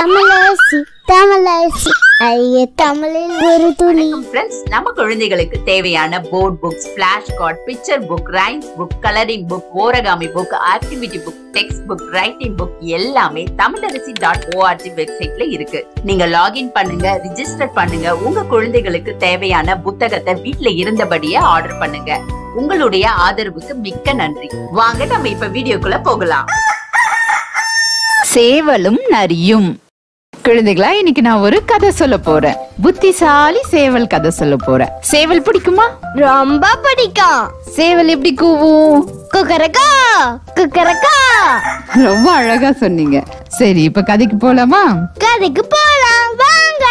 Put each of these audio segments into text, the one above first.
தமிழரசி தமிழரசி ஐய தமிழில் ஒரு துளி. ஃப்ரெண்ட்ஸ், நம்ம குழந்தைகளுக்கு தேவையான board books, flash card, picture book, rhymes book, colouring book, origami book, activity book, textbook, writing book எல்லாமே tamilaraசி.org வெப்சைட்ல இருக்கு. நீங்க லாகின் பண்ணுங்க, ரிஜிஸ்டர் பண்ணுங்க. உங்க குழந்தைகளுக்கு தேவையான புத்தகத்தை வீட்ல இருந்தபடியே ஆர்டர் பண்ணுங்க. உங்களுடைய ஆதரவுக்கு மிக்க நன்றி. வாங்க நம்ம இப்ப வீடியோக்குள்ள போகலாம். சேவலும் நரியும். குழந்தைகளா, இன்னைக்கு நான் ஒரு கதை சொல்ல போறேன். புத்திசாலி சேவல் கதை சொல்ல போறேன். சேவல் பிடிக்குமா? ரொம்ப பிடிக்கும். சேவல் எப்படி கூவும்? குக்கரக்கா குக்கரக்கா. ரொம்ப அழகா சொன்னீங்க. சரி, இப்ப கதைக்கு போலாமா? கதைக்கு போலாம் வாங்க.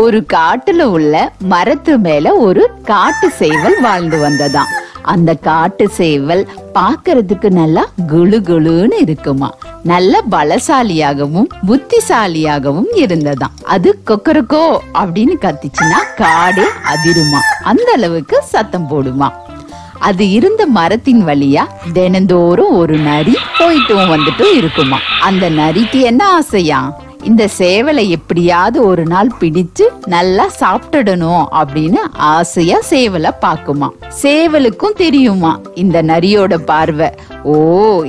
ஒரு காட்டுல உள்ள மரத்து மேல ஒரு காட்டு சேவல் வாழ்ந்து வந்ததாம். அந்த காட்டு சேவல் பாக்குறதுக்கு நல்லா குளு குளுன்னு இருக்குமா. நல்ல பலசாலியாகவும் புத்திசாலியாகவும் இருந்ததாம். அது கொக்கரக்கோ அப்படின்னு கத்திச்சுன்னா காடே அதிருமா. அந்த அளவுக்கு சத்தம் போடுமா. அது இருந்த மரத்தின் வழியா தினந்தோறும் ஒரு நரி போயிட்டும் வந்துட்டும் இருக்குமா. அந்த நரிக்கு என்ன ஆசையா? இந்த சேவலை எப்படியாவது ஒரு நாள் பிடிச்சு நல்லா சாப்பிட்டுடணும் அப்படின்னு ஆசையா சேவலை பாக்குமா. சேவலுக்கும் தெரியுமா இந்த நரியோட பார்வை. ஓ,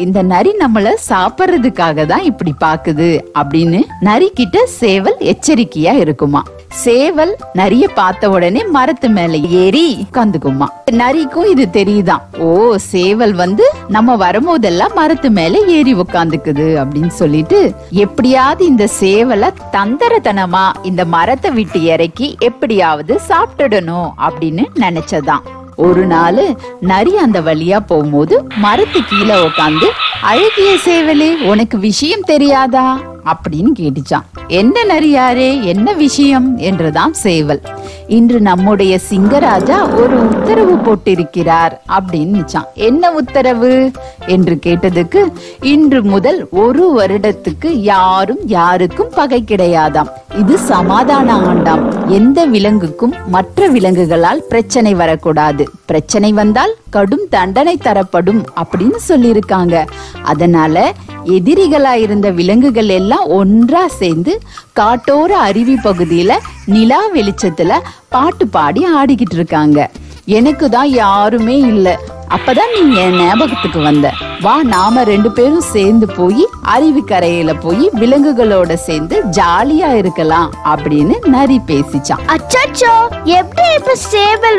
இந்த நரி நம்மள சாப்பிடுறதுக்காக தான் இப்படி பாக்குது அப்படின்னு நரி கிட்ட சேவல் எச்சரிக்கையா இருக்குமா. சேவல் நரிய பார்த்த உடனே மரத்து மேல ஏறி உட்காந்துக்குமா. நரிக்கும் இது தெரியுதான். ஓ, சேவல் நம்ம வரும்போதெல்லாம் மரத்து மேல ஏறி உட்காந்துக்குது அப்படின்னு சொல்லிட்டு எப்படியாவது இந்த சேவலை தந்திரத்தனமா இந்த மரத்தை விட்டு இறக்கி எப்படியாவது சாப்பிட்டுடணும் அப்படின்னு நினைச்சதான். ஒரு நாள் நரி அந்த வழியா போகும்போது மரத்து கீழே உட்காந்து, அழகிய சேவலே, உனக்கு விஷயம் தெரியாதா அப்படின்னு கேட்டுச்சான். என்ன நரியாரே, என்ன விஷயம் என்றுதான் சேவல். இன்று நம்முடைய சிங்கராஜா ஒரு உத்தரவு போட்டிருக்கிறார் அப்படின்னுச்சான். என்ன உத்தரவு என்று கேட்டதுக்கு, இன்று முதல் 1 வருடத்துக்கு யாரும் யாருக்கும் பகை கிடையாதாம். இது சமாதான ஆண்டாம். எந்த விலங்குக்கும் மற்ற விலங்குகளால் பிரச்சனை வரக்கூடாது. பிரச்சனை வந்தால் கடும் தண்டனை தரப்படும் அப்படின்னு சொல்லியிருக்காங்க. அதனால எதிரிகளா இருந்த விலங்குகள் எல்லாம் ஒன்றா சேர்ந்து காட்டோர அருவி பகுதியில நிலா வெளிச்சத்துல பாட்டு பாடி ஆடிக்கிட்டு இருக்காங்க. எனக்கு தான் யாருமே இல்ல. அப்பதான் நீ என் ஞாபகத்துக்கு வந்த. வா, நாம 2 பேரும் சேர்ந்து போய் அருவிக்கரையில போய் விலங்குகளோட சேர்ந்து ஜாலியா இருக்கலாம் அப்படின்னு நரி பேசிச்சான். அச்சச்சோ, எப்படி இப்ப சேவல்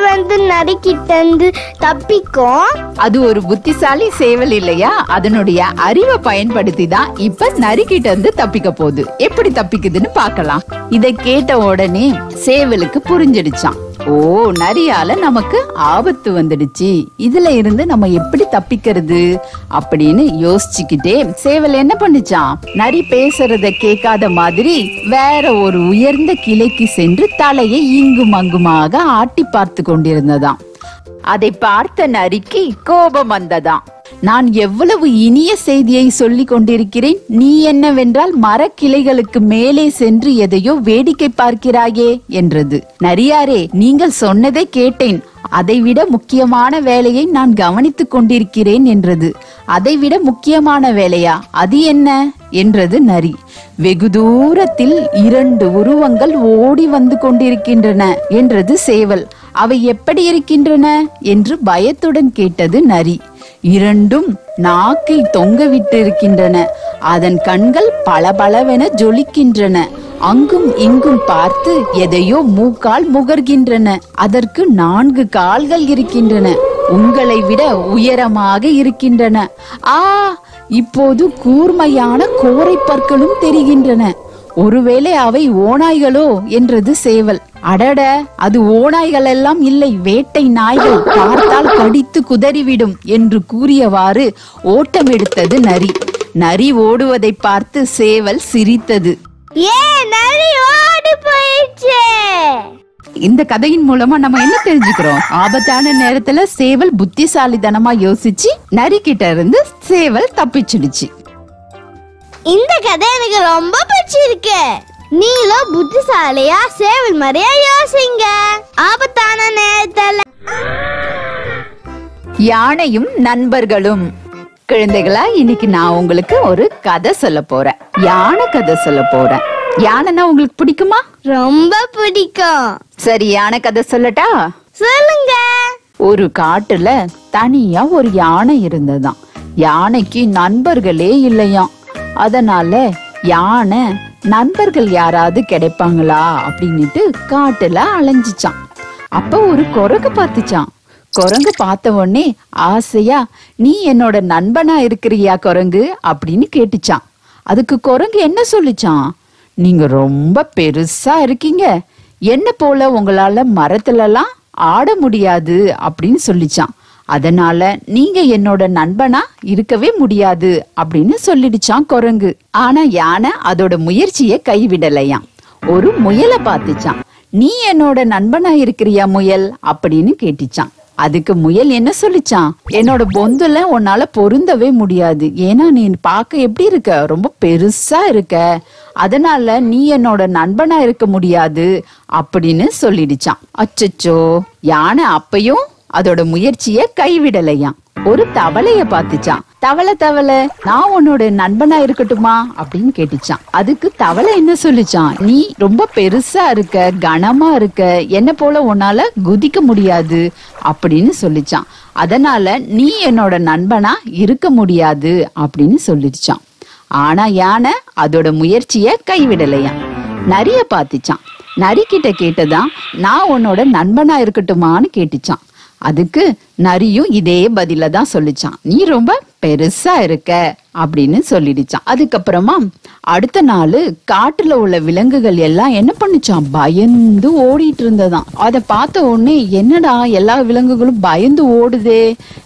நரிக்கிட்ட இருந்து தப்பிக்கும்? அது ஒரு புத்திசாலி சேவல் இல்லையா? அதனுடைய அறிவை பயன்படுத்தி தான் இப்ப நரிக்கிட்ட இருந்து தப்பிக்க போகுது. எப்படி தப்பிக்குதுன்னு பார்க்கலாம். இதை கேட்ட உடனே சேவலுக்கு புரிஞ்சிடுச்சான். ஓ, நரியால நமக்கு ஆபத்து வந்துடுச்சு. இதுல இருந்து நம்ம எப்படி தப்பிக்கிறது அப்படின்னு யோசிச்சுக்கிட்டே சேவல் என்ன பண்ணுச்சான்? நரி பேசுறத கேட்காத மாதிரி வேற ஒரு உயர்ந்த கிளைக்கு சென்று தலையை இங்கும் அங்குமாக ஆட்டி பார்த்து கொண்டிருந்ததாம். அதை பார்த்த நரிக்கு கோபம் வந்ததாம். நான் எவ்வளவு இனிய செய்தியை சொல்லிக் கொண்டிருக்கிறேன், நீ என்னவென்றால் மரக்கிளைகளுக்கு மேலே சென்று எதையோ வேடிக்கை பார்க்கிறாயே என்றது. நரியாரே, நீங்கள் சொன்னதை கேட்டேன். அதைவிட முக்கியமான வேலையை நான் கவனித்துக் கொண்டிருக்கிறேன் என்றது. அதைவிட முக்கியமான வேலையா? அது என்ன என்றது நரி. வெகு தூரத்தில் 2 உருவங்கள் ஓடி வந்து கொண்டிருக்கின்றன என்றது சேவல். அவை எப்படி இருக்கின்றன என்று பயத்துடன் கேட்டது நரி. 2ம் நாக்கை தொங்க விட்டு இருக்கின்றன. அதன் கண்கள் பளபளவென ஜொலிக்கின்றன. அங்கும் இங்கும் பார்த்து எதையோ மூக்கால் முகர்கின்றன. அதற்கு 4 கால்கள் இருக்கின்றன. உங்களை விட உயரமாக இருக்கின்றன. ஆ, இப்போது கூர்மையான கோரை பற்களும் தெரிகின்றன. ஒருவேளை அவை ஓநாய்களோ என்றது சேவல். அடட, அது ஓநாய்கள் எல்லாம் இல்லை, வேட்டை நாய்கள். பார்த்தால் கடித்து குதறிவிடும் என்று கூறியவாறு ஓட்டம் எடுத்தது நரி. நரி ஓடுவதை பார்த்து சேவல் சிரித்தது. நரி ஓடி போயிடுச்சு. இந்த கதையின் மூலமா நம்ம என்ன தெரிஞ்சுக்கிறோம்? ஆபத்தான நேரத்துல சேவல் புத்திசாலித்தனமா யோசிச்சு நரி கிட்ட இருந்து சேவல் தப்பிச்சிடுச்சு. இந்த கதை எனக்கு ரொம்ப பிடிச்சிருக்கு. நீங்களும் புத்திசாலியா சேவல் மாதிரியா யோசிங்க. ஆபத்தான நேரத்துல. யானையும் நண்பர்களும். குழந்தைகளா, இன்னைக்கு நான் உங்களுக்கு ஒரு கதை சொல்ல போறேன். யானை கதை சொல்ல போறேன். யானைன்னா உங்களுக்கு பிடிக்குமா? ரொம்ப பிடிக்கும். சரி, யானை கதை சொல்லட்டா? சொல்லுங்க. ஒரு காட்டுல தனியா ஒரு யானை இருந்ததாம். யானைக்கு நண்பர்களே இல்லையாம். அதனால யானை நண்பர்கள் யாராவது கிடைப்பாங்களா அப்படின்னுட்டு காட்டுல அலைஞ்சிச்சான். அப்ப ஒரு குரங்கு பார்த்துச்சான். குரங்கு பார்த்த உடனே ஆசையா, நீ என்னோட நண்பனா இருக்கிறியா குரங்கு அப்படின்னு கேட்டுச்சான். அதுக்கு குரங்கு என்ன சொல்லிச்சான்? நீங்க ரொம்ப பெருசா இருக்கீங்க, என்ன போல உங்களால மரத்துலலாம் ஆட முடியாது அப்படின்னு சொல்லிச்சான். அதனால நீங்க என்னோட நண்பனா இருக்கவே முடியாது அப்படின்னு சொல்லிடுச்சான் குரங்கு. ஆனா யானை அதோட முயற்சியை கைவிடலையாம். ஒரு முயலை பார்த்துச்சான். நீ என்னோட நண்பனா இருக்கிறியா முயல் அப்படின்னு கேட்டுச்சான். அதுக்கு முயல் என்ன சொல்லிச்சான்? என்னோட பொந்துல உன்னால பொருந்தவே முடியாது, ஏன்னா நீ பார்க்க எப்படி இருக்க, ரொம்ப பெருசா இருக்க, அதனால நீ என்னோட நண்பனா இருக்க முடியாது அப்படின்னு சொல்லிடுச்சான். அச்சச்சோ, யானை அப்பையும் அதோட முயற்சிய கைவிடலையாம். ஒரு தவளைய பார்த்துச்சான். தவளை தவளை, நான் உன்னோட நண்பனா இருக்கட்டுமா அப்படின்னு கேட்டுச்சான். அதுக்கு தவளை என்ன சொல்லிச்சான்? நீ ரொம்ப பெருசா இருக்க, கனமா இருக்க, என்ன போல உன்னால குதிக்க முடியாது அப்படின்னு சொல்லிச்சான். அதனால நீ என்னோட நண்பனா இருக்க முடியாது அப்படின்னு சொல்லிடுச்சான். ஆனா யானை அதோட முயற்சிய கைவிடலையாம். நரிய பார்த்துச்சான். நரிக்கிட்ட கேட்டதான், நான் உன்னோட நண்பனா இருக்கட்டுமான்னு கேட்டுச்சான். அதுக்கு நரியும் இதே பதில தான் சொல்லிச்சான். நீ ரொம்ப பெருசா இருக்க அப்படின்னு சொல்லிடுச்சான். அதுக்கப்புறமா அடுத்த நாள் காட்டுல உள்ள விலங்குகள் எல்லாம் என்ன பண்ணுச்சான்? பயந்து ஓடிட்டு இருந்ததாம். அதை பார்த்த உடனே, என்னடா எல்லா விலங்குகளும் பயந்து ஓடுதே,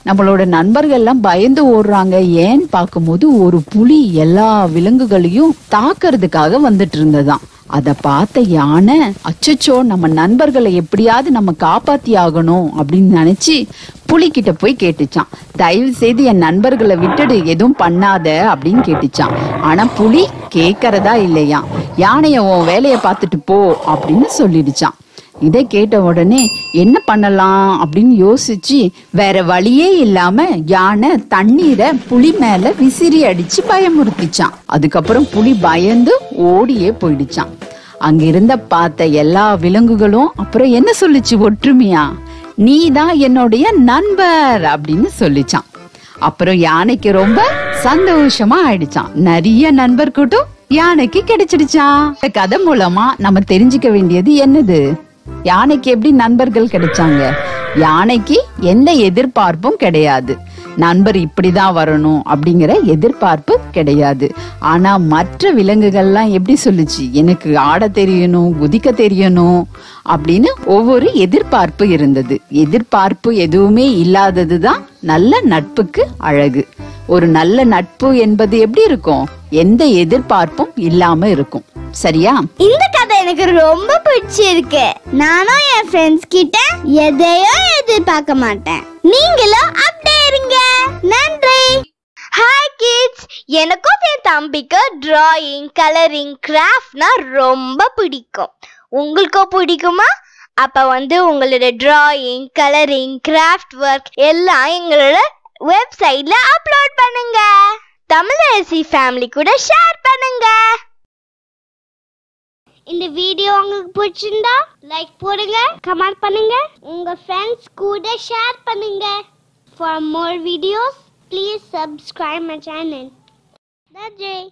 நம்மளோட நண்பர்கள் எல்லாம் பயந்து ஓடுறாங்க ஏன்னு பார்க்கும்போது ஒரு புலி எல்லா விலங்குகளையும் தாக்குறதுக்காக வந்துட்டு இருந்ததாம். அத பார்த்த யானை, அச்சச்சோ, நம்ம நண்பர்களை எப்படியாவது நம்ம காப்பாத்தி ஆகணும் அப்படின்னு நினைச்சு புலிகிட்ட போய் கேட்டுச்சான். தயவு செய்து என் நண்பர்களை விட்டுடு, எதுவும் பண்ணாத அப்படின்னு கேட்டுச்சான். ஆனா புலி கேட்கறதா இல்லையா. யானைய உன் வேலைய பார்த்துட்டு போ அப்படின்னு சொல்லிடுச்சான். இதை கேட்ட உடனே என்ன பண்ணலாம் அப்படின்னு யோசிச்சு வேற வழியே இல்லாம யானை தண்ணீரை புலி மேல விசிறி அடிச்சு பயமுறுத்திச்சான். அதுக்கப்புறம் புலி பயந்து ஓடியே போயிடுச்சான். அங்க இருந்த பார்த்த எல்லா விலங்குகளும் அப்புறம் என்ன சொல்லிச்சு ஒற்றுமையா? நீ தான் என்னுடைய நண்பர் அப்படின்னு சொல்லிச்சான். அப்புறம் யானைக்கு ரொம்ப சந்தோஷமா ஆயிடுச்சான். நிறைய நண்பர் கூட்டம் யானைக்கு கிடைச்சிடுச்சான். இந்த கதை மூலமா நம்ம தெரிஞ்சுக்க வேண்டியது என்னது? யானைக்கு எப்படி நண்பர்கள் கிடைச்சாங்க? யானைக்கு எந்த எதிர்பார்ப்பும் கிடையாது. நண்பர் இப்படிதான் வரணும் அப்படிங்கிற எதிர்பார்ப்பு கிடையாது. ஆனா மற்ற விலங்குகள்லாம் எப்படி சொல்லுச்சு? எனக்கு ஆட தெரியணும், குதிக்க தெரியணும் அப்படின்னு ஒவ்வொரு எதிர்பார்ப்பு இருந்தது. எதிர்பார்ப்பு எதுவுமே இல்லாததுதான் நல்ல நட்புக்கு அழகு. ஒரு நல்ல நட்பு என்பது எப்படி இருக்கும்? எந்த எதிர்பார்ப்பும் இல்லாம இருக்கும். சரியா? இந்த கதை எனக்கு ரொம்ப பிடிச்சிருக்கு. நானும் என் ஃப்ரெண்ட்ஸ் கிட்ட எதையோ எதிர்பார்க்க மாட்டேன். நீங்களும் அப்படியே இருங்க. நன்றி. ஹாய் கிட்ஸ், எனக்கும் என் தம்பிக்கு டிராயிங், கலரிங், கிராஃப்ட்னா ரொம்ப பிடிக்கும். உங்களுக்கும் பிடிக்குமா? அப்ப உங்களோட டிராயிங், கலரிங், கிராஃப்ட் ஒர்க் எல்லாம் எங்களோட வெப்சைட்ல அப்லோட் பண்ணுங்க. தமிழரசி ஃபேமிலி கூட ஷேர் பண்ணுங்க. இந்த வீடியோ உங்களுக்கு பிடிச்சிருந்தா லைக் போடுங்க, கமெண்ட் பண்ணுங்க, உங்க ஃப்ரெண்ட்ஸ் கூட ஷேர் பண்ணுங்க. For more videos, please subscribe my channel. That's it.